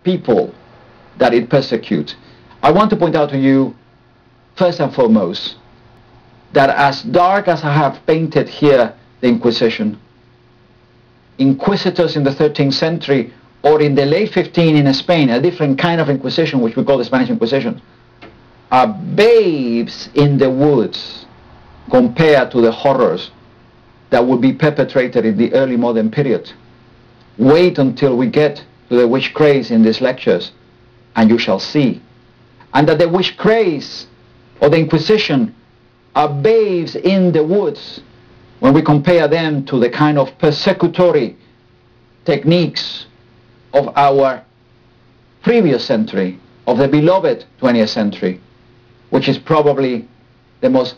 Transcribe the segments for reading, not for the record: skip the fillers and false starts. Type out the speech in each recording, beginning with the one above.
people that it persecutes. I want to point out to you, first and foremost, that as dark as I have painted here the Inquisition, inquisitors in the 13th century or in the late 15th in Spain, a different kind of Inquisition, which we call the Spanish Inquisition, are babes in the woods compared to the horrors that would be perpetrated in the early modern period. Wait until we get to the witch craze in these lectures, and you shall see. And that the witch craze or the Inquisition are babes in the woods when we compare them to the kind of persecutory techniques of our previous century, of the beloved 20th century, which is probably the most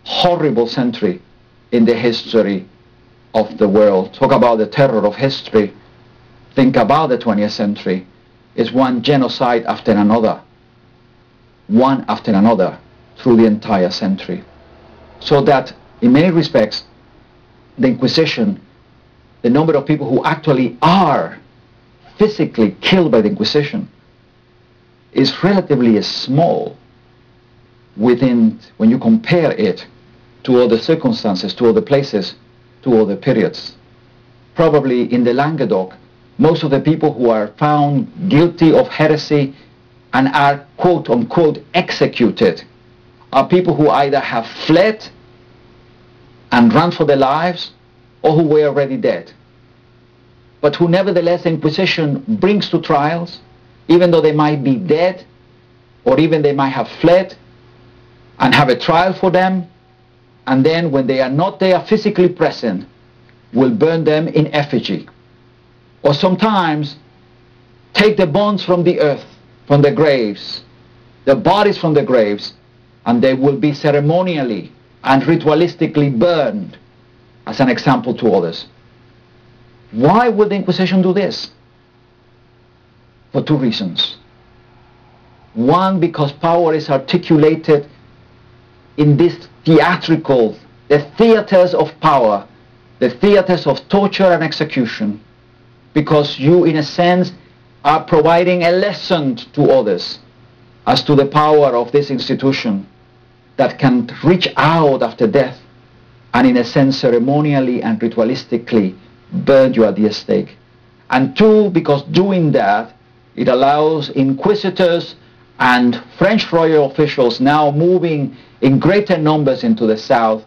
horrible century in the history of the world. Talk about the terror of history. Think about the 20th century. It's one genocide after another, one after another, through the entire century. So that, in many respects, the Inquisition, the number of people who actually are physically killed by the Inquisition, is relatively small when you compare it to other circumstances, to other places, to other periods. Probably in the Languedoc, most of the people who are found guilty of heresy and are quote-unquote executed are people who either have fled and run for their lives or who were already dead, but who nevertheless the Inquisition brings to trials, even though they might be dead or even they might have fled, and have a trial for them, and then when they are not there physically present, will burn them in effigy. Or sometimes take the bones from the earth, from the graves, the bodies from the graves, and they will be ceremonially and ritualistically burned as an example to others. Why would the Inquisition do this? For two reasons. One, because power is articulated in this theatrical, the theaters of power, the theaters of torture and execution, because you, in a sense, are providing a lesson to others as to the power of this institution that can reach out after death and, in a sense, ceremonially and ritualistically burn you at the stake. And two, because doing that, it allows inquisitors and French royal officials now moving in greater numbers into the south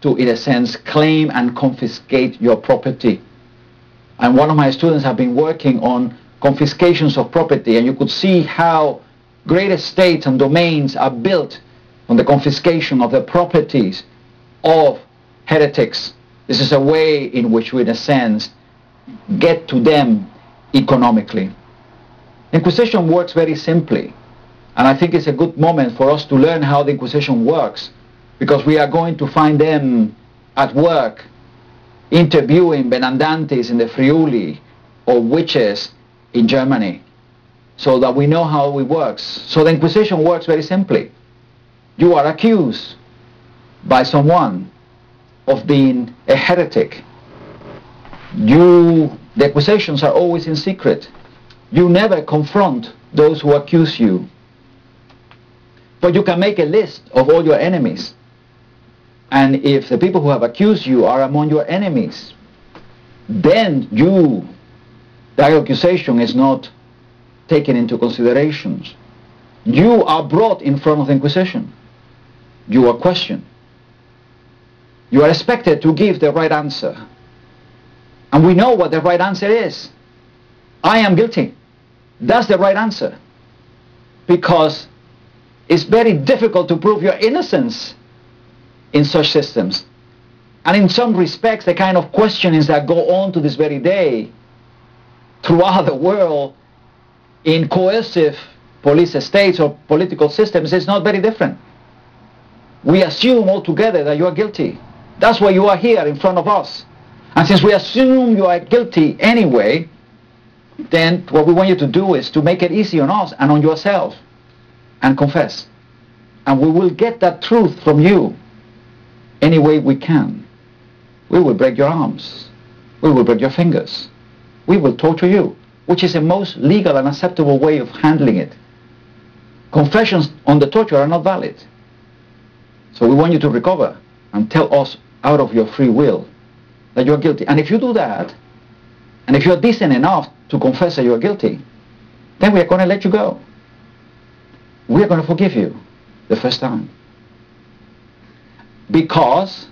to, in a sense, claim and confiscate your property. And one of my students have been working on confiscations of property, and you could see how great estates and domains are built on the confiscation of the properties of heretics. This is a way in which we, in a sense, get to them economically. Inquisition works very simply, and I think it's a good moment for us to learn how the Inquisition works, because we are going to find them at work interviewing Benandantes in the Friuli or witches in Germany, so that we know how it works. So the Inquisition works very simply. You are accused by someone of being a heretic. The accusations are always in secret. You never confront those who accuse you. But you can make a list of all your enemies. And if the people who have accused you are among your enemies, then that accusation is not taken into consideration. You are brought in front of the Inquisition. You are questioned. You are expected to give the right answer. And we know what the right answer is. I am guilty. That's the right answer. Because it's very difficult to prove your innocence in such systems. And in some respects, the kind of questionings that go on to this very day throughout the world in coercive police states or political systems is not very different. We assume altogether that you are guilty. That's why you are here in front of us. And since we assume you are guilty anyway, then what we want you to do is to make it easy on us and on yourself and confess. And we will get that truth from you any way we can. We will break your arms. We will break your fingers. We will torture you. which is the most legal and acceptable way of handling it. Confessions on the torture are not valid. So we want you to recover and tell us out of your free will that you are guilty. And if you do that, and if you are decent enough to confess that you are guilty, then we are going to let you go. We are going to forgive you the first time. Because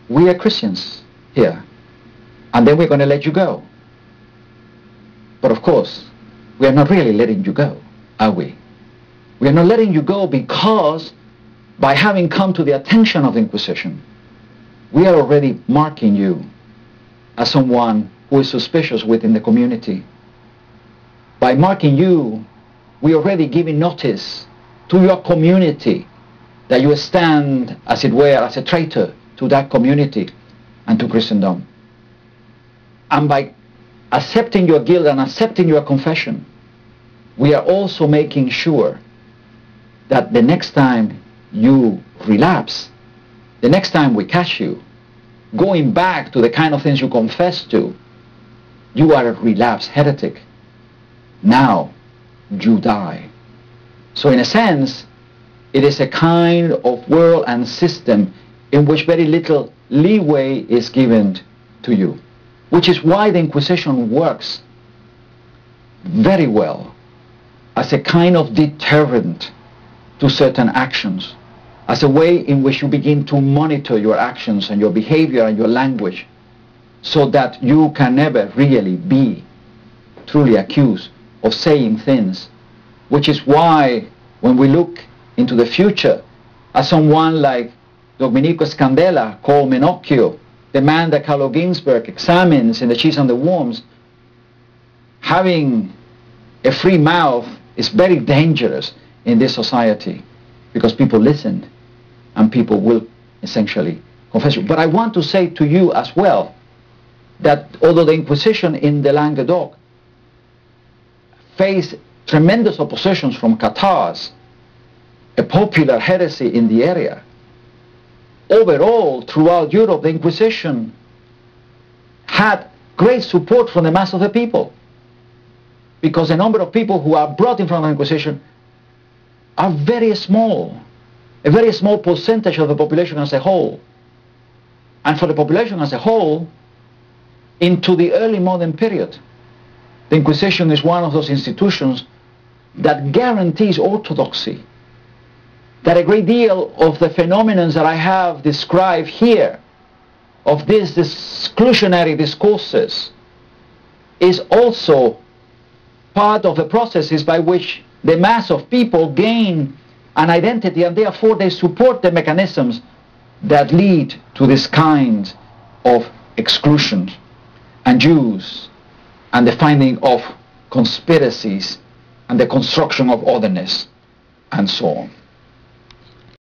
we are Christians here. And then we're going to let you go. But of course, we are not really letting you go, are we? We are not letting you go because by having come to the attention of the Inquisition, we are already marking you as someone who is suspicious within the community. By marking you, we are already giving notice to your community that you stand, as it were, as a traitor to that community and to Christendom. And by accepting your guilt and accepting your confession, we are also making sure that the next time you relapse, the next time we catch you, going back to the kind of things you confess to, you are a relapsed heretic. Now you die. So in a sense, it is a kind of world and system in which very little leeway is given to you. Which is why the Inquisition works very well as a kind of deterrent to certain actions, as a way in which you begin to monitor your actions and your behavior and your language, so that you can never really be truly accused of saying things. Which is why when we look into the future at someone like Domenico Scandella, called Menocchio, the man that Carlo Ginzburg examines in The Cheese and the Worms, having a free mouth is very dangerous in this society, because people listen and people will essentially confess you. But I want to say to you as well that although the Inquisition in the Languedoc faced tremendous oppositions from Catars, a popular heresy in the area, overall, throughout Europe, the Inquisition had great support from the mass of the people, because the number of people who are brought in front of the Inquisition are very small, a very small percentage of the population as a whole. And for the population as a whole, into the early modern period, the Inquisition is one of those institutions that guarantees orthodoxy, that a great deal of the phenomena that I have described here, of these exclusionary discourses, is also part of the processes by which the mass of people gain an identity, and therefore they support the mechanisms that lead to this kind of exclusion and use and the finding of conspiracies and the construction of otherness and so on.